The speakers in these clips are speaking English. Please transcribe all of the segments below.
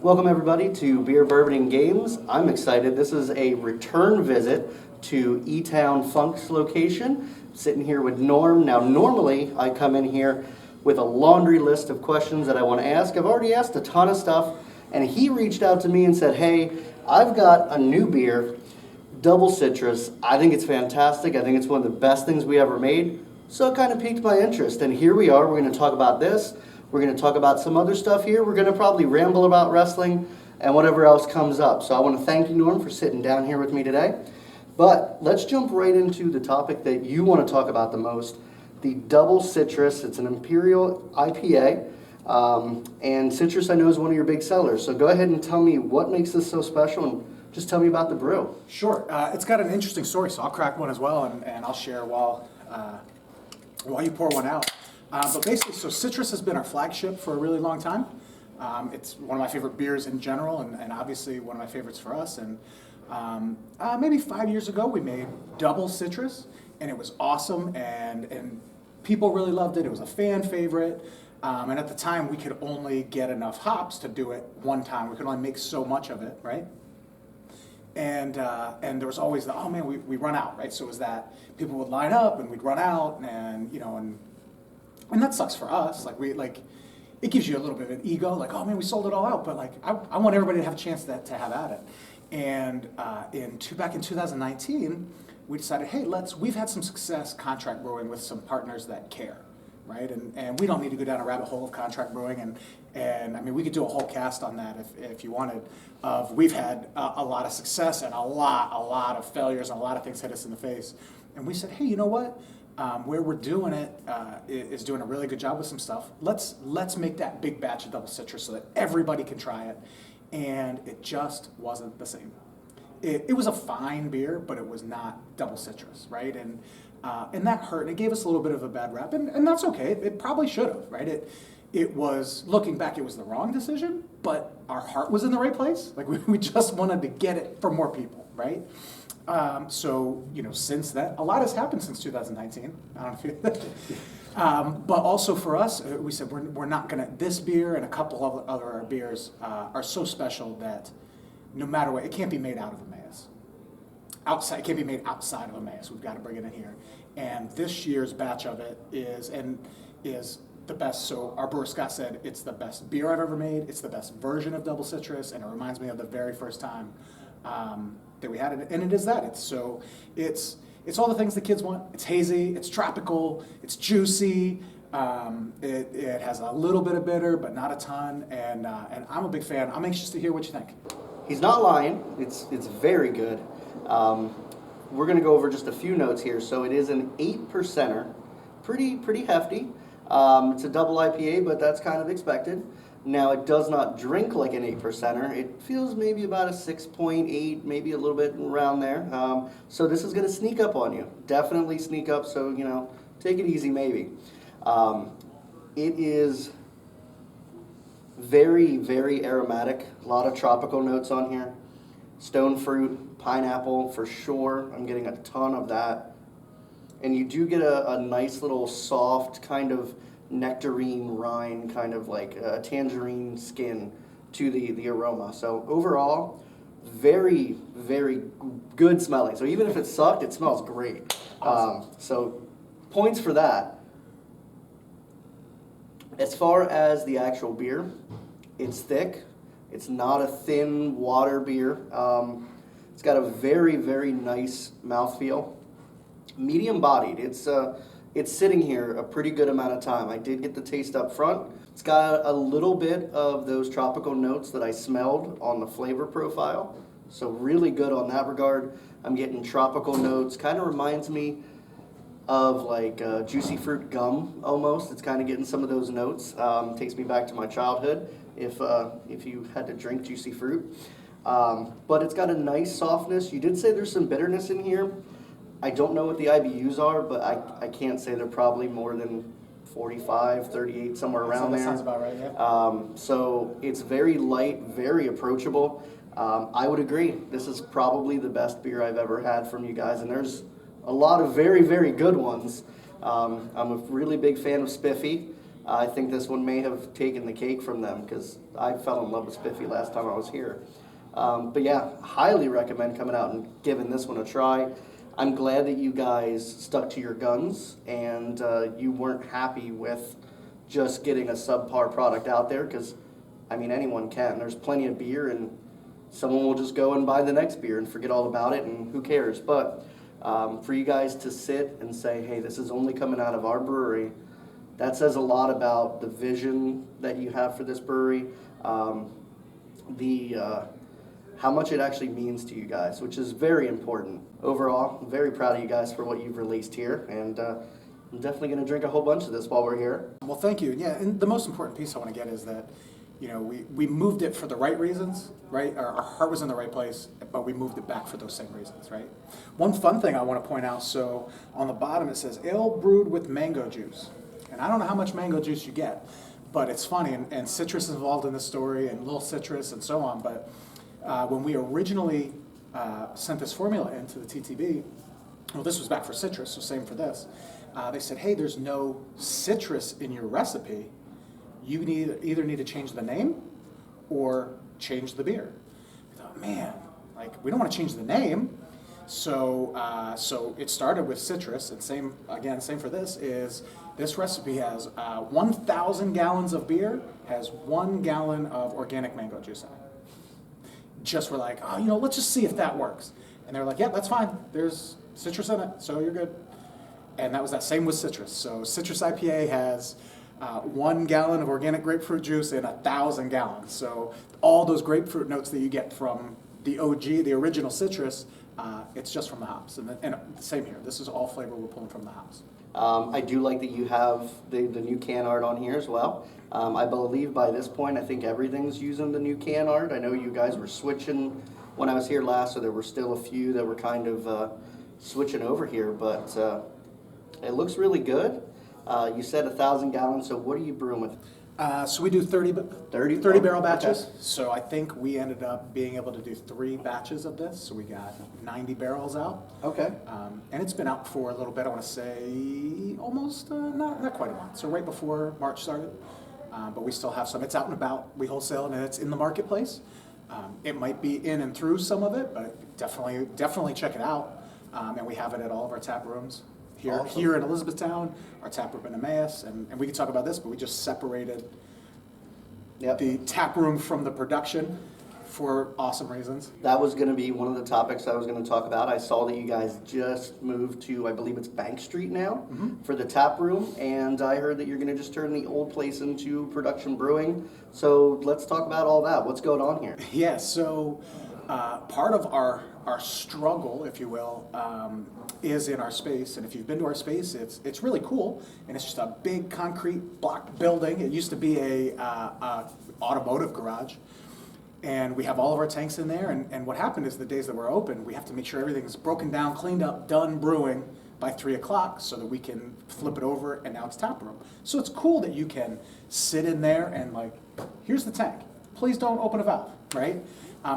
Welcome everybody to Beer, Bourbon, and Games. I'm excited. This is a return visit to E-Town Funk's location. Sitting here with Norm. Now normally I come in here with a laundry list of questions that I want to ask. I've already asked a ton of stuff, and he reached out to me and said, hey, I've got a new beer, double citrus. I think it's fantastic. I think it's one of the best things we ever made. So it kind of piqued my interest, and here we are. We're going to talk about this. We're going to talk about some other stuff here. We're going to probably ramble about wrestling and whatever else comes up. So I want to thank you, Norm, for sitting down here with me today. But let's jump right into the topic that you want to talk about the most, the double citrus. It's an Imperial IPA, and citrus I know is one of your big sellers. So go ahead and tell me what makes this so special, and just tell me about the brew. Sure. It's got an interesting story, so I'll crack one as well, and I'll share while you pour one out. But basically, so citrus has been our flagship for a really long time. It's one of my favorite beers in general, and obviously one of my favorites for us. And maybe 5 years ago, we made double citrus, and it was awesome, and people really loved it. It was a fan favorite. And at the time, we could only get enough hops to do it one time. We could only make so much of it, right? And there was always the, oh man, we run out, right? So it was that people would line up and we'd run out, and that sucks for us. It gives you a little bit of an ego, like, oh man, we sold it all out, but I want everybody to have a chance to have at it. And back in 2019, we decided, hey, we've had some success contract brewing with some partners that care, right? And we don't need to go down a rabbit hole of contract brewing, and I mean, we could do a whole cast on that if you wanted. We've had a lot of success and a lot of failures, and a lot of things hit us in the face. And we said, hey, you know what? Where we're doing it is doing a really good job with some stuff. Let's make that big batch of double citrus so that everybody can try it. And it just wasn't the same. It was a fine beer, but it was not double citrus, right? And that hurt, and it gave us a little bit of a bad rap, and that's okay. It probably should have, right? It was, looking back, it was the wrong decision, but our heart was in the right place. We just wanted to get it for more people, right? So, since then, a lot has happened since 2019. I don't know if you, but also for us, we said we're not gonna, this beer and a couple of other beers are so special that no matter what, it can't be made out of Emmaus. It can't be made outside of Emmaus. We've got to bring it in here. And this year's batch of it is the best. So our brewer Scott said it's the best beer I've ever made. It's the best version of double citrus, and it reminds me of the very first time that we had it, and it is that. It's all the things the kids want. It's hazy, it's tropical, it's juicy. It has a little bit of bitter, but not a ton. And I'm a big fan. I'm anxious to hear what you think. He's not lying. It's very good. We're going to go over just a few notes here. So it is an 8%er, pretty hefty. It's a double IPA, but that's kind of expected. Now, it does not drink like an 8%er. It feels maybe about a 6.8, maybe a little bit around there. So this is going to sneak up on you. Definitely sneak up, so, take it easy maybe. It is very, very aromatic. A lot of tropical notes on here. Stone fruit, pineapple for sure. I'm getting a ton of that. And you do get a nice little soft kind of nectarine rind, kind of like a tangerine skin to the aroma. So overall, very, very good smelling. So even if it sucked, it smells great. Awesome. So points for that. As far as the actual beer, it's thick. It's not a thin water beer. It's got a very, very nice mouthfeel. Medium bodied. It's sitting here a pretty good amount of time. I did get the taste up front. It's got a little bit of those tropical notes that I smelled on the flavor profile. So really good on that regard. I'm getting tropical notes. Kind of reminds me of like juicy fruit gum almost. It's kind of getting some of those notes. Takes me back to my childhood if you had to drink juicy fruit. But it's got a nice softness. You did say there's some bitterness in here. I don't know what the IBUs are, but I can't say they're probably more than 45, 38, somewhere around there. That sounds about right, yeah. So it's very light, very approachable. I would agree. This is probably the best beer I've ever had from you guys, and there's a lot of very, very good ones. I'm a really big fan of Spiffy. I think this one may have taken the cake from them because I fell in love with Spiffy last time I was here. But yeah, highly recommend coming out and giving this one a try. I'm glad that you guys stuck to your guns and you weren't happy with just getting a subpar product out there because, I mean, anyone can. There's plenty of beer and someone will just go and buy the next beer and forget all about it and who cares. But for you guys to sit and say, hey, this is only coming out of our brewery, that says a lot about the vision that you have for this brewery, how much it actually means to you guys, which is very important. Overall, I'm very proud of you guys for what you've released here, and I'm definitely going to drink a whole bunch of this while we're here. Well, thank you. Yeah, and the most important piece I want to get is that, you know, we moved it for the right reasons, right? Our heart was in the right place, but we moved it back for those same reasons, right? One fun thing I want to point out, so on the bottom it says, ale brewed with mango juice. And I don't know how much mango juice you get, but it's funny, and citrus is involved in this story, and little citrus and so on, but when we originally sent this formula into the TTB, well, this was back for citrus, so same for this, they said, hey, there's no citrus in your recipe. You either need to change the name or change the beer. I thought, man, like, we don't want to change the name. So it started with citrus, and same for this, is this recipe has 1,000 gallons of beer, has 1 gallon of organic mango juice in it. Just we're like, oh, you know, let's just see if that works. And they're like, yeah, that's fine. There's citrus in it, so you're good. And that was that same with citrus. So citrus IPA has 1 gallon of organic grapefruit juice in 1,000 gallons. So all those grapefruit notes that you get from the OG, the original citrus, it's just from the hops. And same here. This is all flavor we're pulling from the hops. I do like that you have the new can art on here as well. I believe by this point, I think everything's using the new can art. I know you guys were switching when I was here last, so there were still a few that were kind of switching over here, but it looks really good. You said 1,000 gallons, so what are you brewing with? So we do 30 barrel batches. Okay. So I think we ended up being able to do 3 batches of this. So we got 90 barrels out. Okay. And it's been out for a little bit. I want to say almost, not quite a month. So right before March started. But we still have some. It's out and about. We wholesale and it's in the marketplace. It might be in and through some of it, but definitely check it out. And we have it at all of our tap rooms. Here in Elizabethtown, our tap room in Emmaus, and we can talk about this, but we just separated the tap room from the production for awesome reasons. That was going to be one of the topics I was going to talk about. I saw that you guys just moved to, I believe it's Bank Street now, for the tap room, and I heard that you're going to just turn the old place into production brewing. So let's talk about all that. What's going on here? Yeah, so part of our struggle, if you will, is in our space. And if you've been to our space, it's really cool. And it's just a big concrete block building. It used to be a automotive garage. And we have all of our tanks in there. And what happened is the days that we're open, we have to make sure everything's broken down, cleaned up, done brewing by 3 o'clock so that we can flip it over and now it's tap room. So it's cool that you can sit in there and like, here's the tank. Please don't open a valve, right?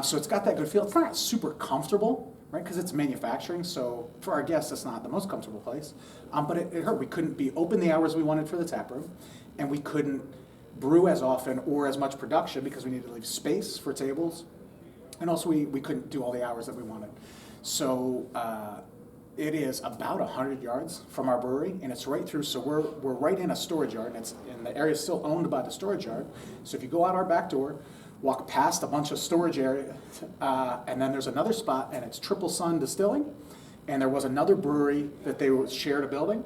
So it's got that good feel. It's not super comfortable, right? Because it's manufacturing. So for our guests, it's not the most comfortable place. But it hurt. We couldn't be open the hours we wanted for the tap room, and we couldn't brew as often or as much production because we needed to leave space for tables, and also we couldn't do all the hours that we wanted. So it is about 100 yards from our brewery, and it's right through. So we're right in a storage yard, and the area is still owned by the storage yard. So if you go out our back door, walk past a bunch of storage area, and then there's another spot, and it's Triple Sun Distilling, and there was another brewery that they shared a building,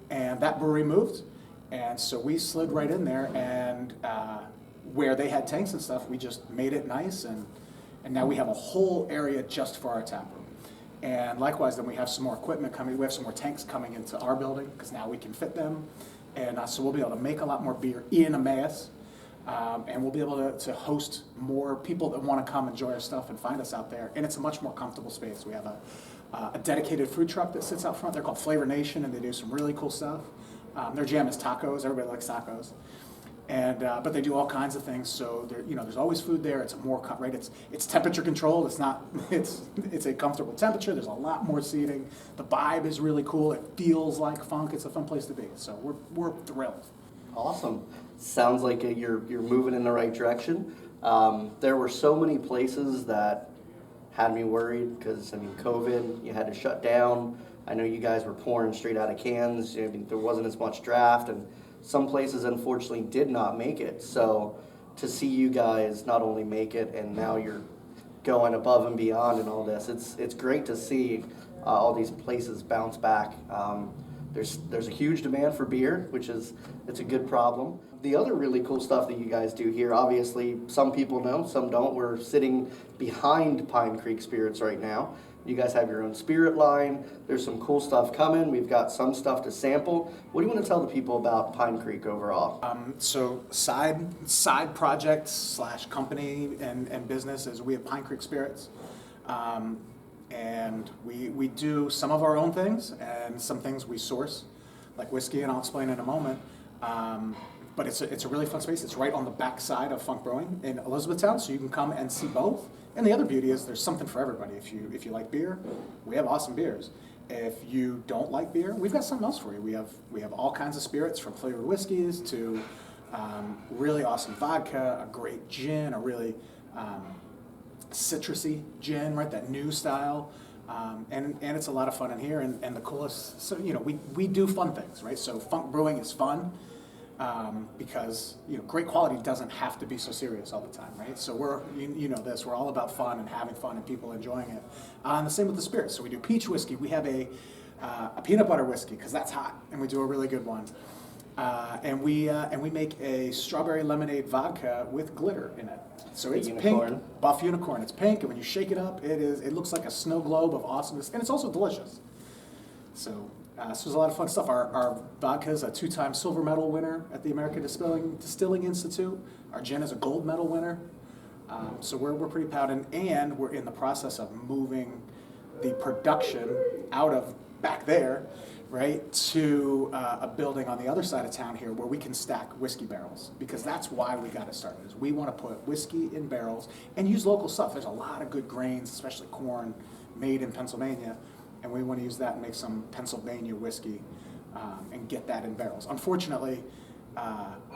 and that brewery moved, and so we slid right in there, and where they had tanks and stuff, we just made it nice, and now we have a whole area just for our tap room. And likewise, then we have some more equipment coming. We have some more tanks coming into our building because now we can fit them, and so we'll be able to make a lot more beer in Emmaus. And we'll be able to host more people that want to come enjoy our stuff and find us out there. And it's a much more comfortable space. We have a dedicated food truck that sits out front. They're called Flavor Nation, and they do some really cool stuff. Their jam is tacos. Everybody likes tacos. And but they do all kinds of things. So there's always food there. It's more right. It's temperature controlled. It's not. It's a comfortable temperature. There's a lot more seating. The vibe is really cool. It feels like funk. It's a fun place to be. So we're thrilled. Awesome. Sounds like you're moving in the right direction. There were so many places that had me worried because, I mean, COVID, you had to shut down. I know you guys were pouring straight out of cans. I mean, there wasn't as much draft, and some places unfortunately did not make it. So to see you guys not only make it, and now you're going above and beyond and all this, it's great to see all these places bounce back. There's a huge demand for beer, it's a good problem. The other really cool stuff that you guys do here, obviously some people know, some don't. We're sitting behind Pine Creek Spirits right now. You guys have your own spirit line. There's some cool stuff coming. We've got some stuff to sample. What do you want to tell the people about Pine Creek overall? So side project / company and business is we have Pine Creek Spirits. And we do some of our own things and some things we source, like whiskey, and I'll explain in a moment. But it's a really fun space. It's right on the back side of Funk Brewing in Elizabethtown, so you can come and see both. And the other beauty is there's something for everybody. If you like beer, we have awesome beers. If you don't like beer, we've got something else for you. We have all kinds of spirits, from flavored whiskeys to really awesome vodka, a great gin, a really citrusy gin, right? That new style. And it's a lot of fun in here, and the coolest, so, you know, we do fun things, right? So Funk Brewing is fun, because, you know, great quality doesn't have to be so serious all the time, right? So you know this, we're all about fun and having fun and people enjoying it. And the same with the spirits. So we do peach whiskey. We have a peanut butter whiskey, because that's hot, and we do a really good one. And we make a strawberry lemonade vodka with glitter in it. So it's pink, buff unicorn. It's pink, and when you shake it up, it looks like a snow globe of awesomeness, and it's also delicious. So there's a lot of fun stuff. Our vodka is a 2-time silver medal winner at the American Distilling Institute. Our gin is a gold medal winner. So we're pretty proud, and we're in the process of moving the production out of back there, right, to a building on the other side of town here where we can stack whiskey barrels, because that's why we got it started. Is we want to put whiskey in barrels and use local stuff. There's a lot of good grains, especially corn, made in Pennsylvania, and we want to use that and make some Pennsylvania whiskey and get that in barrels. Unfortunately,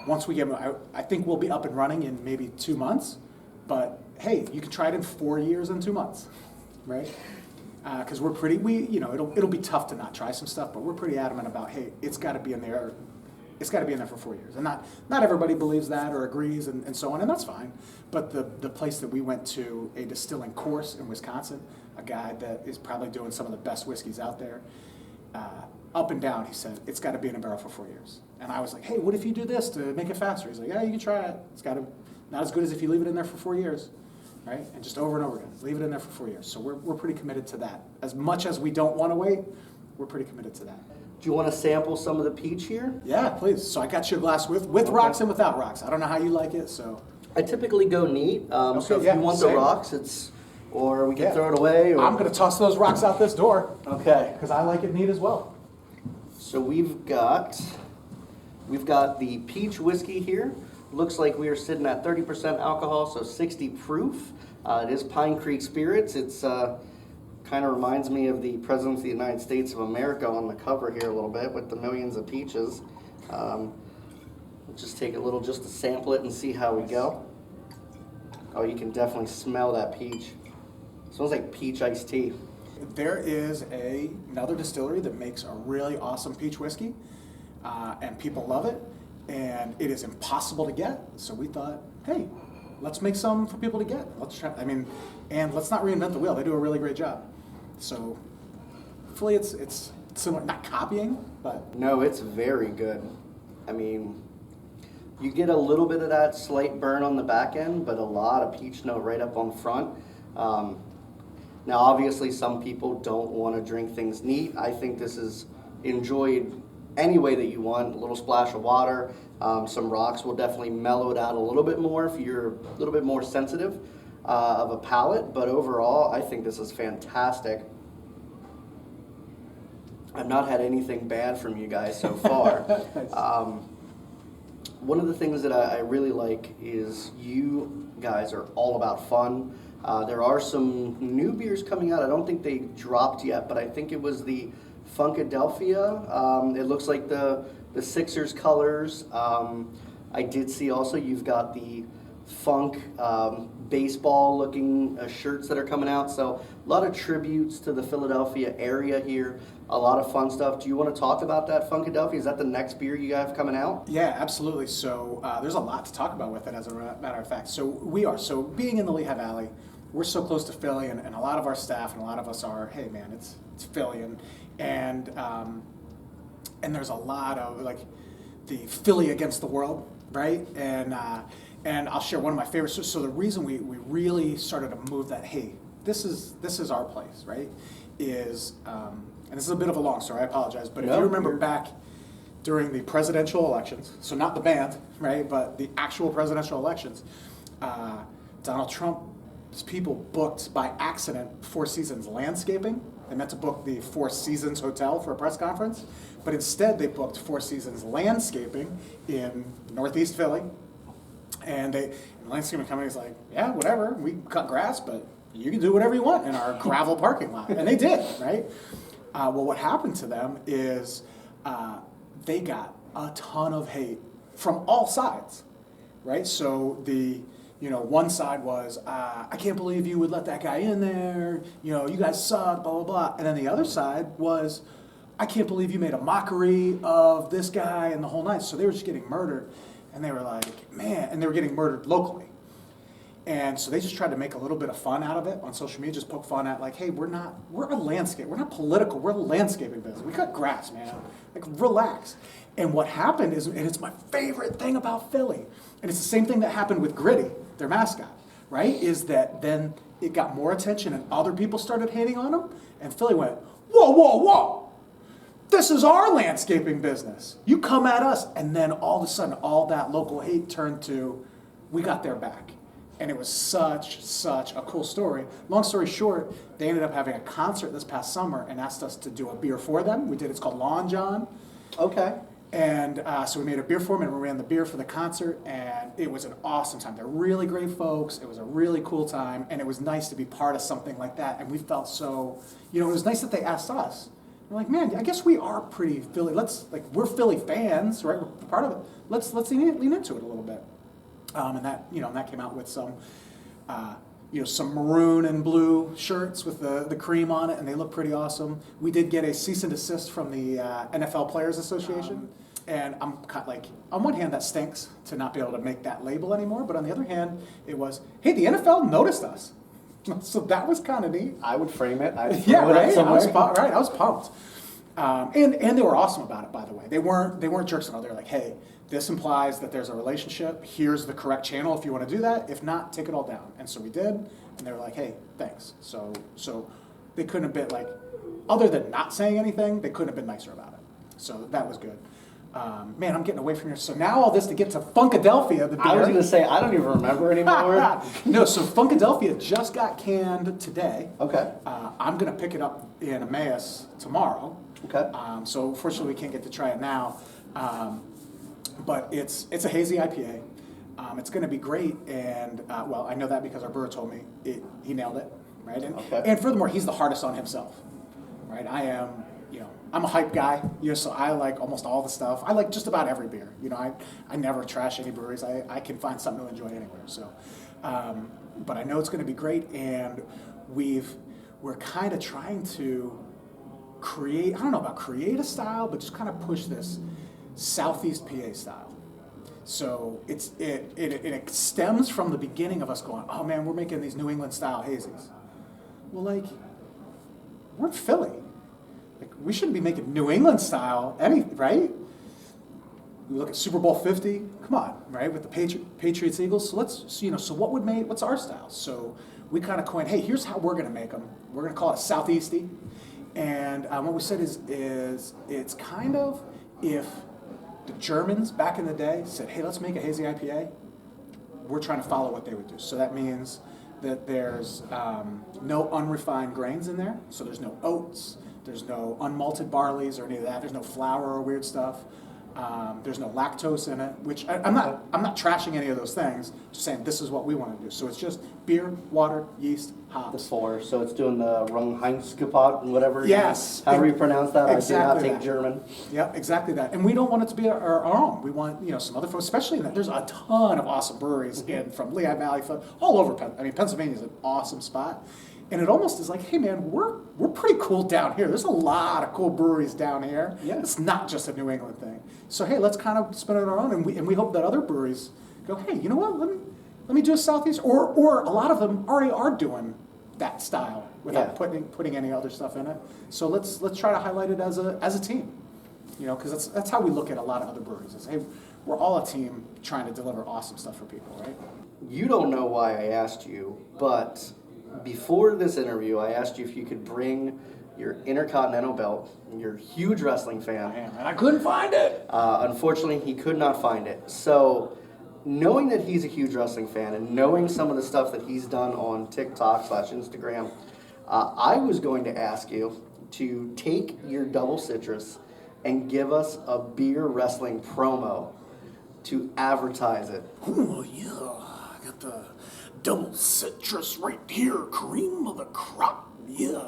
once we get, I think we'll be up and running in maybe 2 months, but hey, you can try it in 4 years and 2 months, right? Because it'll be tough to not try some stuff, but we're pretty adamant about, hey, it's got to be in there. It's got to be in there for 4 years, and not everybody believes that or agrees, and so on, and that's fine. But the place that we went to, a distilling course in Wisconsin, a guy that is probably doing some of the best whiskeys out there, up and down, he said it's got to be in a barrel for 4 years. And I was like, hey, what if you do this to make it faster? He's like, yeah, you can try it. It's got to not as good as if you leave it in there for 4 years. Right? And just over and over again. Leave it in there for 4 years. So we're pretty committed to that. As much as we don't want to wait, we're pretty committed to that. Do you want to sample some of the peach here? Yeah, please. So I got you a glass with rocks and without rocks. I don't know how you like it, so. I typically go neat. So if you want the rocks, or we can throw it away. Or... I'm going to toss those rocks out this door. Okay. Because I like it neat as well. So we've got the peach whiskey here. Looks like we are sitting at 30% alcohol, so 60 proof. It is Pine Creek Spirits. It's kind of reminds me of the President of the United States of America on the cover here a little bit with the millions of peaches. We'll just take a little just to sample it and see how we go. Oh, you can definitely smell that peach. It smells like peach iced tea. There is another distillery that makes a really awesome peach whiskey, and people love it. And it is impossible to get, so we thought, hey, let's make some for people to get. Let's try. And let's not reinvent the wheel. They do a really great job. So hopefully it's similar, not copying, but no, it's very good. I mean, you get a little bit of that slight burn on the back end, but a lot of peach note right up on front. Now, obviously, some people don't want to drink things neat. I think this is enjoyed any way that you want. A little splash of water, some rocks will definitely mellow it out a little bit more if you're a little bit more sensitive of a palate, but overall I think this is fantastic. I've not had anything bad from you guys so far. One of the things that I really like is you guys are all about fun. There are some new beers coming out. I don't think they dropped yet, but I think it was the Funkadelphia. It looks like the the Sixers colors. I did see also you've got the funk baseball looking shirts that are coming out. So a lot of tributes to the Philadelphia area here. A lot of fun stuff. Do you want to talk about that Funkadelphia? Is that the next beer you have coming out? Yeah, absolutely. So there's a lot to talk about with it, as a matter of fact. So being in the Lehigh Valley, we're so close to Philly, and a lot of our staff and a lot of us are, hey man, it's Philly, and there's a lot of like the Philly against the world, right? And I'll share one of my favorites. So the reason we really started to move that, hey, this is our place, right? Is and this is a bit of a long story, I apologize, but if you remember back during the presidential elections, so not the band, right, but the actual presidential elections, Donald Trump's people booked by accident Four Seasons Landscaping. They meant to book the Four Seasons Hotel for a press conference, but instead they booked Four Seasons Landscaping in Northeast Philly. And the landscaping company's like, yeah, whatever, we cut grass, but you can do whatever you want in our gravel parking lot. And they did, right? Well, what happened to them is they got a ton of hate from all sides, right? So one side was, I can't believe you would let that guy in there, you guys suck, blah, blah, blah. And then the other side was, I can't believe you made a mockery of this guy and the whole night. So they were just getting murdered. And they were like, man, and they were getting murdered locally. And so they just tried to make a little bit of fun out of it on social media, just poke fun at like, hey, we're a landscape, we're not political, we're a landscaping business. We cut grass, man. Like, relax. And what happened is, and it's my favorite thing about Philly, and it's the same thing that happened with Gritty, their mascot, right? Is that then it got more attention and other people started hating on them, and Philly went, whoa, whoa, whoa. This is our landscaping business. You come at us. And then all of a sudden, all that local hate turned to, we got their back. And it was such a cool story. Long story short, they ended up having a concert this past summer and asked us to do a beer for them. It's called Lawn John. Okay. And so we made a beer for them and we ran the beer for the concert, and it was an awesome time. They're really great folks. It was a really cool time, and it was nice to be part of something like that. And we felt so, it was nice that they asked us. We're like, man, I guess we are pretty Philly. We're Philly fans, right? We're part of it. Let's lean into it a little bit. And that came out with some, some maroon and blue shirts with the cream on it, and they look pretty awesome. We did get a cease and desist from the NFL Players Association, and I'm kind of like, on one hand, that stinks to not be able to make that label anymore, but on the other hand, it was, hey, the NFL noticed us. So that was kind of neat. I would frame it. Yeah, right. I was pumped. And they were awesome about it, by the way. They weren't jerks at all. They were like, hey, this implies that there's a relationship. Here's the correct channel if you want to do that. If not, take it all down. And so we did. And they were like, hey, thanks. So they couldn't have been like, other than not saying anything, they couldn't have been nicer about it. So that was good. Man, I'm getting away from here. So now all this to get to Funkadelphia, the beer. I was going to say, I don't even remember anymore. No, so Funkadelphia just got canned today. Okay. I'm going to pick it up in Emmaus tomorrow. Okay. So fortunately we can't get to try it now. But it's a hazy IPA. It's going to be great. And, I know that because our brewer told me he nailed it. Right. And furthermore, he's the hardest on himself. Right. I am, I'm a hype guy, so I like almost all the stuff. I like just about every beer. I never trash any breweries. I can find something to enjoy anywhere. So, but I know it's going to be great, and we're kind of trying to create, I don't know about create a style, but just kind of push this Southeast PA style. So it stems from the beginning of us going, oh man, we're making these New England style hazies. Well, we're in Philly. We shouldn't be making New England style right? We look at Super Bowl 50, come on, right? With the Patriots Eagles. So so what's our style? So we kind of coined, hey, here's how we're going to make them. We're going to call it Southeasty. And what we said is it's kind of if the Germans back in the day said, hey, let's make a hazy IPA, we're trying to follow what they would do. So that means that there's no unrefined grains in there. So there's no oats. There's no unmalted barleys or any of that. There's no flour or weird stuff. There's no lactose in it, which I'm not trashing any of those things. Just saying this is what we want to do. So it's just beer, water, yeast, The hops. four, so it's doing the Rungheinskapot and whatever. Yes. However you pronounce that. Exactly I do not take that. German. Yeah, exactly that. And we don't want it to be our own. We want, some other folks, especially in that there's a ton of awesome breweries from Lehigh Valley, all over. Pennsylvania is an awesome spot. And it almost is like, hey man, we're pretty cool down here. There's a lot of cool breweries down here. Yeah. It's not just a New England thing. So hey, let's kind of spin it our own, and we hope that other breweries go, hey, you know what? Let me do a Southeast, or a lot of them already are doing that style without putting any other stuff in it. So let's try to highlight it as a team, because that's how we look at a lot of other breweries. Is hey, we're all a team trying to deliver awesome stuff for people, right? You don't know why I asked you, but before this interview, I asked you if you could bring your Intercontinental belt. You're a huge wrestling fan. And I couldn't find it. Unfortunately, he could not find it. So, knowing that he's a huge wrestling fan and knowing some of the stuff that he's done on TikTok/Instagram, I was going to ask you to take your double citrus and give us a beer wrestling promo to advertise it. Oh yeah, I got the double citrus right here, cream of the crop, yeah.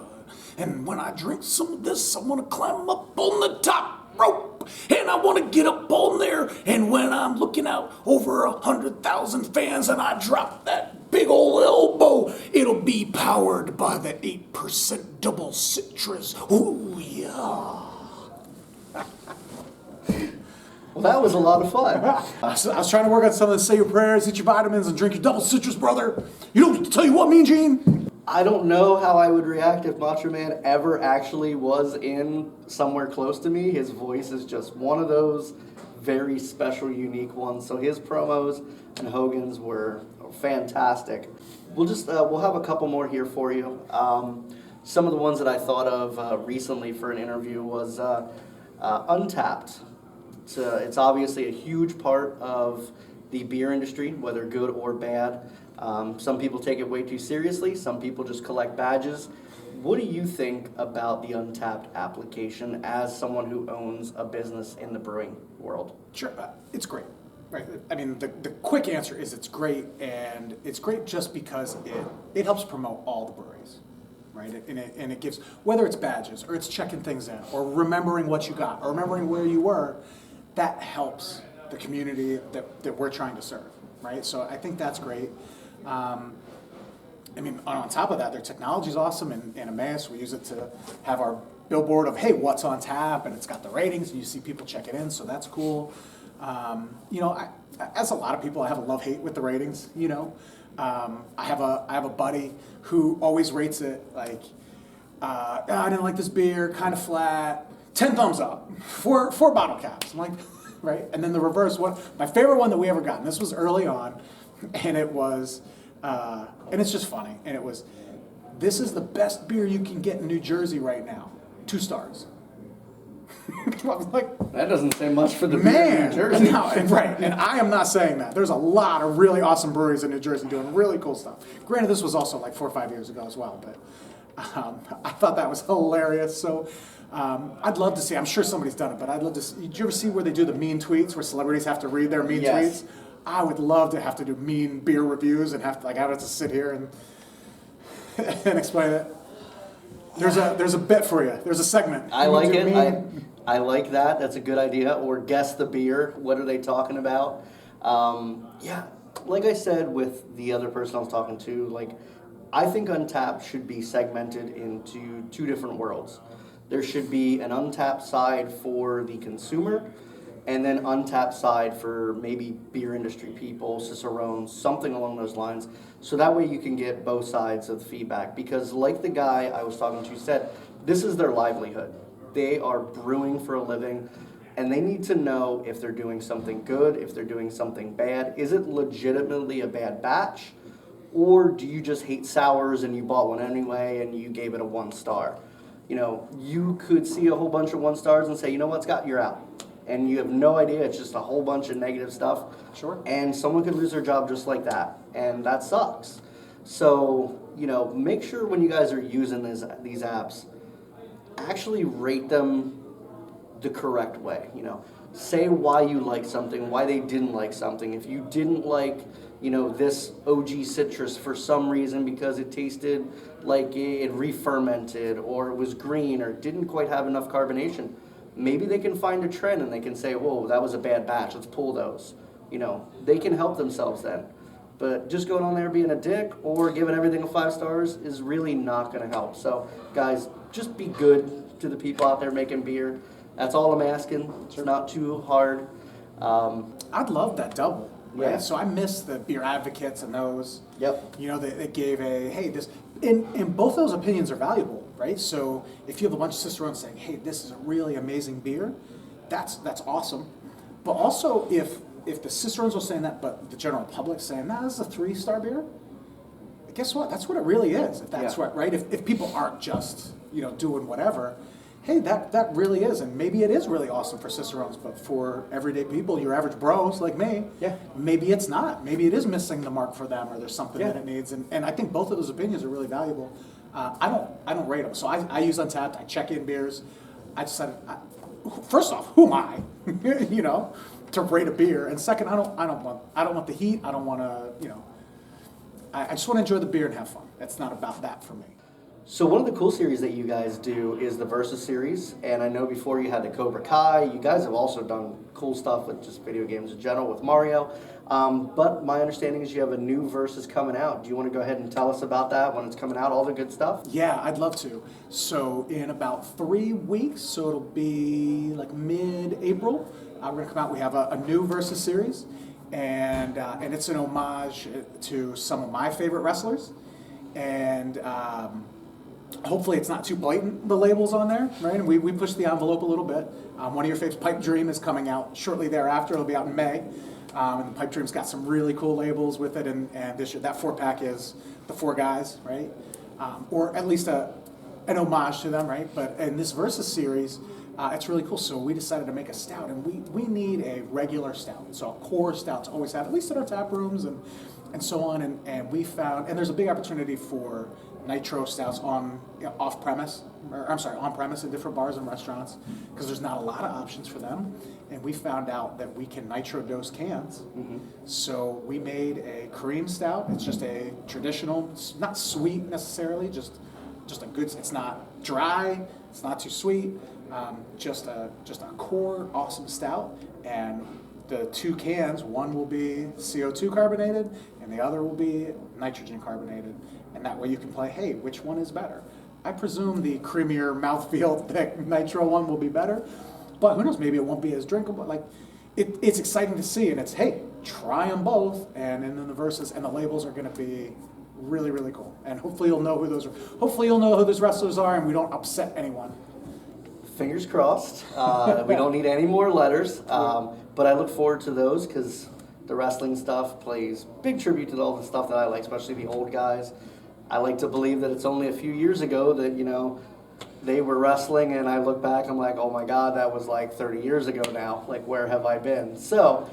And when I drink some of this, I want to climb up on the top rope, and I want to get up on there, and when I'm looking out over 100,000 fans and I drop that big old elbow, it'll be powered by the 8% double citrus. Ooh yeah. Well, that was a lot of fun. I was trying to work on some of the say your prayers, eat your vitamins, and drink your double citrus, brother. You don't tell you what, Mean Gene? I don't know how I would react if Macho Man ever actually was in somewhere close to me. His voice is just one of those very special, unique ones. So his promos and Hogan's were fantastic. We'll have a couple more here for you. Some of the ones that I thought of recently for an interview was Untapped. It's obviously a huge part of the beer industry, whether good or bad. Some people take it way too seriously. Some people just collect badges. What do you think about the Untapped application as someone who owns a business in the brewing world? Sure, it's great. Right. I mean, the quick answer is it's great, and it's great just because it helps promote all the breweries, right? And it gives, whether it's badges or it's checking things in or remembering what you got or remembering where you were, that helps the community that we're trying to serve, right? So I think that's great. I mean, on top of that, their technology is awesome. In Emmaus, we use it to have our billboard of, hey, what's on tap, and it's got the ratings, and you see people check it in, so that's cool. As a lot of people, I have a love-hate with the ratings, I have a buddy who always rates it like, I didn't like this beer, kind of flat, 10 thumbs up, four bottle caps. I'm like, right? And then the reverse one, my favorite one that we ever got, and this was early on, and it was, and it's just funny, and it was, this is the best beer you can get in New Jersey right now, 2 stars. I was like, That doesn't say much for the beer in New Jersey. no, right, and I am not saying that. There's a lot of really awesome breweries in New Jersey doing really cool stuff. Granted, this was also like 4 or 5 years ago as well, but I thought that was hilarious. So I'd love to see, I'm sure somebody's done it, but I'd love to see, did you ever see where they do the mean tweets, where celebrities have to read their mean Yes. tweets? I would love to have to do mean beer reviews and have to sit here and and explain it. There's a bit for you. There's a segment. I like it. I like that. That's a good idea. Or guess the beer. What are they talking about? Yeah, like I said with the other person I was talking to, like I think Untapped should be segmented into 2 different worlds. There should be an Untapped side for the consumer, and then Untapped side for maybe beer industry people, cicerones, something along those lines. So that way you can get both sides of the feedback. Because like the guy I was talking to said, this is their livelihood. They are brewing for a living, and they need to know if they're doing something good, if they're doing something bad. Is it legitimately a bad batch? Or do you just hate sours and you bought one anyway and you gave it a 1 star? You could see a whole bunch of 1 stars and say, you know what, Scott, you're out. And you have no idea, it's just a whole bunch of negative stuff. Sure. And someone could lose their job just like that. And that sucks. So, make sure when you guys are using these apps, actually rate them the correct way. say why you like something, why they didn't like something. If you didn't like, this OG citrus for some reason because it tasted like it re-fermented or it was green or didn't quite have enough carbonation, maybe they can find a trend and they can say, whoa, that was a bad batch, let's pull those. They can help themselves then. But just going on there being a dick or giving everything a 5 stars is really not going to help. So, guys, just be good to the people out there making beer. That's all I'm asking. It's not too hard. I'd love that double. Right? Yeah. So I miss the beer advocates and those. Yep. They gave this, and both those opinions are valuable, right? So if you have a bunch of cicerones saying, hey, this is a really amazing beer, that's awesome. But also if the cicerones are saying that, but the general public's saying, nah, this is a 3-star beer, guess what? That's what it really is. If that's what, right? If people aren't just, doing whatever, hey, that really is. And maybe it is really awesome for cicerones, but for everyday people, your average bros like me, maybe it's not. Maybe it is missing the mark for them or there's something that it needs. And I think both of those opinions are really valuable. I don't rate them. So I use Untapped. I check in beers. I decided, first off, who am I, to rate a beer? And second, I don't want the heat. I don't want to, I just want to enjoy the beer and have fun. It's not about that for me. So one of the cool series that you guys do is the Versus series, and I know before you had the Cobra Kai. You guys have also done cool stuff with just video games in general with Mario. But my understanding is you have a new Versus coming out. Do you want to go ahead and tell us about that, when it's coming out, all the good stuff? Yeah, I'd love to. So in about 3 weeks, so it'll be like mid-April, we're going to come out. We have a new Versus series, and it's an homage to some of my favorite wrestlers. And hopefully it's not too blatant, the labels on there, right? And we push the envelope a little bit. One of your faves, Pipe Dream, is coming out shortly thereafter. It'll be out in May. And the Pipe Dream's got some really cool labels with it. And this year, that 4-pack is the 4 guys, right? Or at least an homage to them, right? But in this Versus series, it's really cool. So we decided to make a stout. And we need a regular stout. So a core stout to always have, at least in our tap rooms and so on. And we found, and there's a big opportunity for nitro stouts on premise in different bars and restaurants, because there's not a lot of options for them. And we found out that we can nitro dose cans. Mm-hmm. So we made a cream stout. It's just a traditional, not sweet necessarily, just a good. It's not dry. It's not too sweet. Just a core awesome stout. And the 2 cans, one will be CO2 carbonated and the other will be nitrogen carbonated. And that way you can play, hey, which one is better? I presume the creamier, mouthfeel, thick nitro one will be better, but who knows, maybe it won't be as drinkable. Like, it's exciting to see, and it's, hey, try them both, and then the Versus and the labels are going to be really, really cool. And hopefully you'll know who those are. Hopefully you'll know who those wrestlers are, and we don't upset anyone. Fingers crossed. We don't need any more letters, but I look forward to those because the wrestling stuff plays big tribute to all the stuff that I like, especially the old guys. I like to believe that it's only a few years ago that, they were wrestling, and I look back, I'm like, oh my God, that was like 30 years ago now. Like, where have I been? So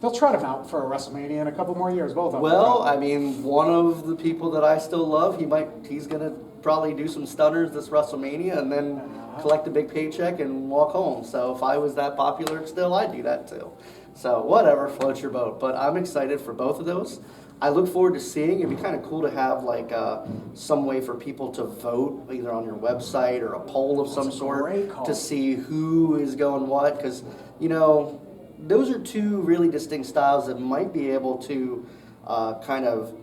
they'll trot him out for a WrestleMania in a couple more years, both of them. Well, I mean, one of the people that I still love, he's going to probably do some stunners this WrestleMania and then collect a big paycheck and walk home. So if I was that popular still, I'd do that too. So whatever, float your boat. But I'm excited for both of those. I look forward to seeing. It'd be kind of cool to have like some way for people to vote, either on your website or a poll of some sort, to see who is going what. Because, those are 2 really distinct styles that might be able to kind of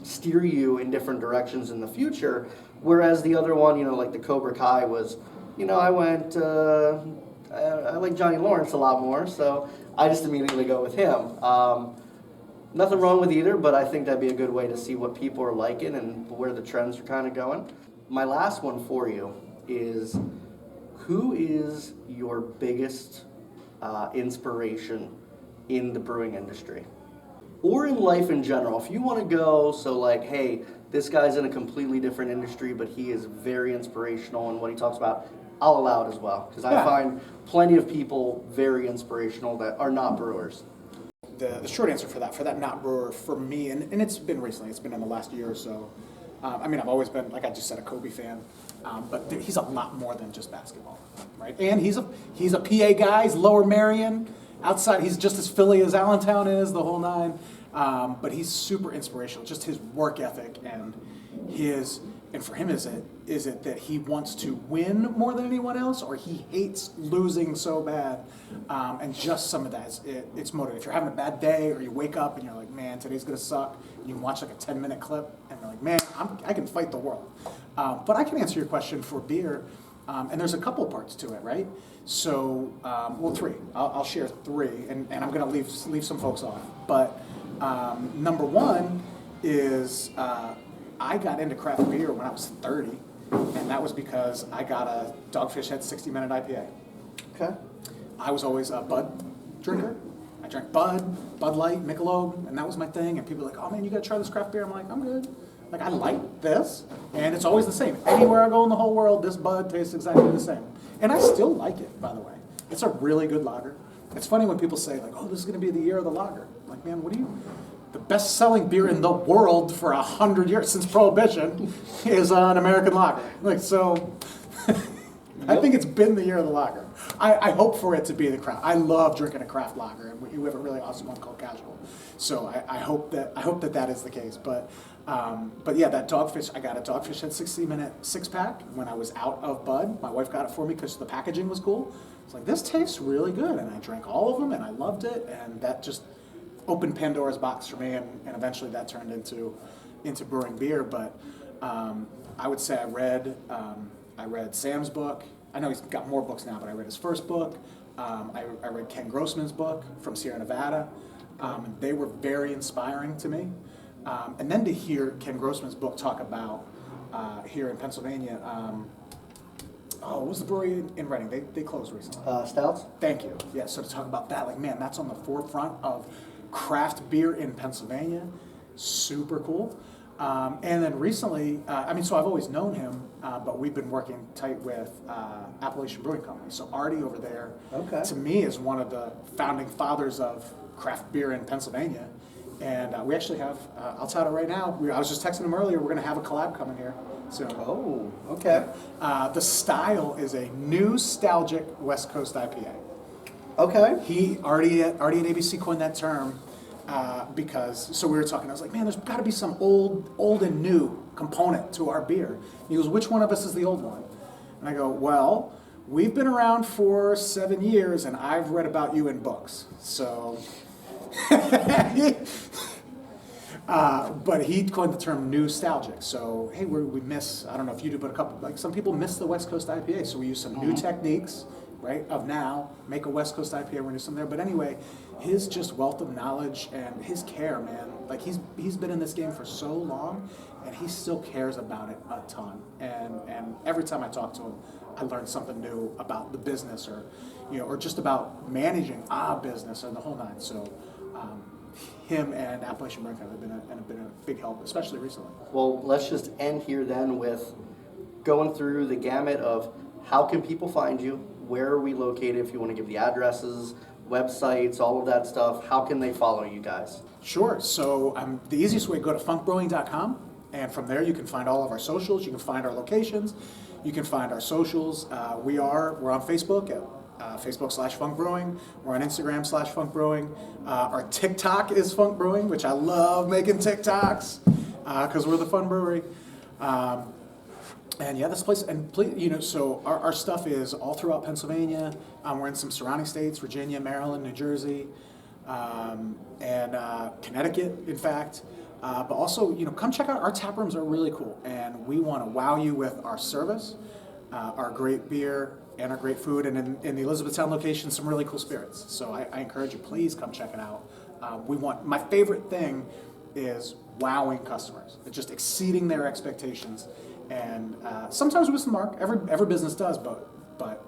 steer you in different directions in the future. Whereas the other one, like the Cobra Kai was, I went, I like Johnny Lawrence a lot more, so I just immediately go with him. Nothing wrong with either, but I think that'd be a good way to see what people are liking and where the trends are kind of going. My last one for you is, who is your biggest inspiration in the brewing industry? Or in life in general. If you want to go, so like, hey, this guy's in a completely different industry, but he is very inspirational in what he talks about, I'll allow it as well. Because I find plenty of people very inspirational that are not brewers. The short answer for that not brewer, for me, and it's been recently, it's been in the last year or so, I mean, I've always been, like I just said, a Kobe fan. But he's a lot more than just basketball, right? And he's a PA guy. He's Lower Merion. Outside, he's just as Philly as Allentown is, the whole nine. But he's super inspirational. Just his work ethic and for him, is it that he wants to win more than anyone else, or he hates losing so bad? And just some of that, it's motivating. If you're having a bad day, or you wake up and you're like, man, today's gonna suck, and you watch like a 10-minute clip, and you're like, man, I can fight the world. But I can answer your question for beer, and there's a couple parts to it, right? So, well, three. I'll share three, and I'm gonna leave some folks off. But number one is I got into craft beer when I was 30, and that was because I got a Dogfish Head 60-minute IPA. Okay. I was always a Bud drinker. I drank Bud Light, Michelob, and that was my thing. And people were like, oh man, you gotta try this craft beer. I'm like, I'm good. Like, I like this, and it's always the same. Anywhere I go in the whole world, this Bud tastes exactly the same. And I still like it, by the way. It's a really good lager. It's funny when people say, like, oh, this is gonna be the year of the lager. I'm like, man, what do you... The best-selling beer in the world for 100 years since Prohibition is an American lager. Like, so, I think it's been the year of the lager. I hope for it to be the craft. I love drinking a craft lager, and we have a really awesome one called Casual. So I hope that is the case. But yeah, that Dogfish. I got a Dogfish Head 60-minute 6-pack when I was out of Bud. My wife got it for me because the packaging was cool. It's like, this tastes really good, and I drank all of them, and I loved it, and that just opened Pandora's box for me, and eventually that turned into brewing beer. But I would say I read Sam's book. I know he's got more books now, but I read his first book. I read Ken Grossman's book from Sierra Nevada. They were very inspiring to me. And then to hear Ken Grossman's book talk about here in Pennsylvania, what was the brewery in Reading? They closed recently. Stouts? Thank you. Yeah, so to talk about that, like, man, that's on the forefront of craft beer in Pennsylvania. Super cool. And then recently, so I've always known him, but we've been working tight with Appalachian Brewing Company. So Artie over there, Okay. to me, is one of the founding fathers of craft beer in Pennsylvania. And we actually have, I'll tell you right now, I was just texting him earlier, we're going to have a collab coming here soon. Oh, okay. The style is a nostalgic West Coast IPA. Okay. Artie at ABC coined that term because, so we were talking, I was like, man, there's got to be some old and new component to our beer. And he goes, which one of us is the old one? And I go, well, we've been around for 7 years, and I've read about you in books. So, but he coined the term nostalgic. So, hey, we miss, I don't know if you do, but some people miss the West Coast IPA. So we use some new techniques, right, of now, make a West Coast IPA, we're gonna do some there. But anyway, his just wealth of knowledge and his care, man, like he's been in this game for so long, and he still cares about it a ton. And every time I talk to him, I learn something new about the business, or just about managing a business and the whole nine. So him and Appalachian Brewing Company have been a big help, especially recently. Well, let's just end here then with going through the gamut of how can people find you, where are we located, if you want to give the addresses, websites, all of that stuff, how can they follow you guys? Sure. So the easiest way, go to funkbrewing.com, and from there you can find all of our socials, you can find our locations, you can find our socials. We're on Facebook at Facebook/funkbrewing. We're on Instagram /funkbrewing. Our TikTok is Funk Brewing, which I love making TikToks because we're the fun brewery. And yeah, this place, and please, so our stuff is all throughout Pennsylvania. We're in some surrounding states, Virginia, Maryland, New Jersey, and Connecticut, in fact. But also, come check out our tap rooms are really cool, and we want to wow you with our service, our great beer, and our great food, and in the Elizabethtown location, some really cool spirits. So I encourage you, please come check it out. My favorite thing is wowing customers, just exceeding their expectations. And sometimes we miss the mark. Every business does, but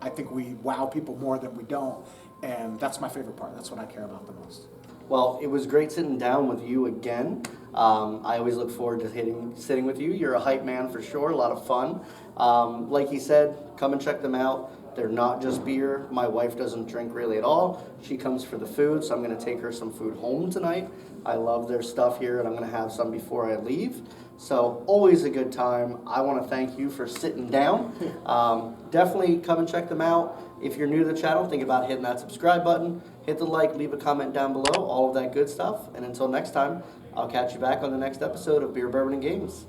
I think we wow people more than we don't, and that's my favorite part. That's what I care about the most. Well, it was great sitting down with you again. I always look forward to sitting with you. You're a hype man for sure, a lot of fun. Like he said, come and check them out. They're not just beer. My wife doesn't drink really at all. She comes for the food, so I'm going to take her some food home tonight. I love their stuff here, and I'm going to have some before I leave. So always a good time. I want to thank you for sitting down. Definitely come and check them out. If you're new to the channel, think about hitting that subscribe button. Hit the like, leave a comment down below, all of that good stuff. And until next time, I'll catch you back on the next episode of Beer, Bourbon, and Games.